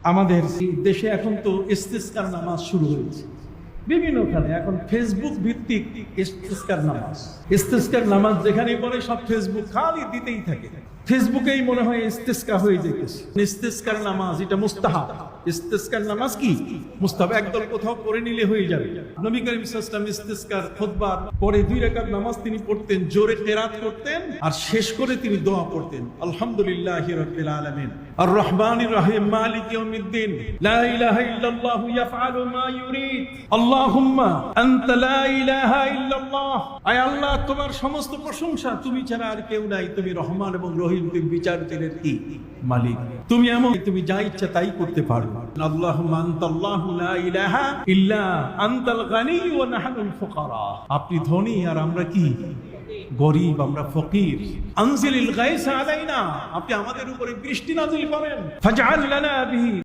আমাদের দেশে এখন তো ইস্তিসকার নামাজ শুরু হয়েছে বিভিন্নখানে। এখন ফেসবুক ভিত্তিক ইস্তিসকার নামাজ যেখানে পড়ে সব ফেসবুক খালি দিতেই থাকে। ফেসবুকেই মনে হয় ইস্তিসকা হয়ে যেতেছে। ইস্তিসকার নামাজ এটা মুস্তাহাব। ইস্তিসকার নামাজ কি মুস্তাহাব, একদল কোথাও পড়ে নিলে হয়ে যাবে। নবী করিম সাল্লাল্লাহু আলাইহি ওয়াসাল্লাম ইস্তিসকার খুতবার পরে 2 রাকাত নামাজ তিনি পড়তেন, জোরে কিরাত করতেন, আর শেষ করে তিনি দোয়া পড়তেন, আলহামদুলিল্লাহি রাব্বিল আলামিন আর রহমানির রহিম মালিক ইয়াউমিদ্দিন লা ইলাহা ইল্লাল্লাহু ইয়াফআলু মা ইউরিদ আল্লাহুম্মা আনতা লা ইলাহা ইল্লাল্লাহ। আয় আল্লাহ, তোমার সমস্ত প্রশংসা, তুমি ছাড়া আর কেউ নাই, তুমি রহমান এবং রহিম, তুমি বিচারকের কি মালিক, তুমি এমন, তুমি যা ইচ্ছা তাই করতে পারো। আল্লাহুম্মা আনতাল্লাহু লা ইলাহা ইল্লা আনতাল গানী ওয়া নাহনুল ফুকারা। আপনি ধনী আর আমরা কি গরীব, আমরা ফকির। আনজিলিল গায়সা আলাইনা, আপনি আমাদের উপরে বৃষ্টি নাযিল করেন। ফাজআল লানা বিহি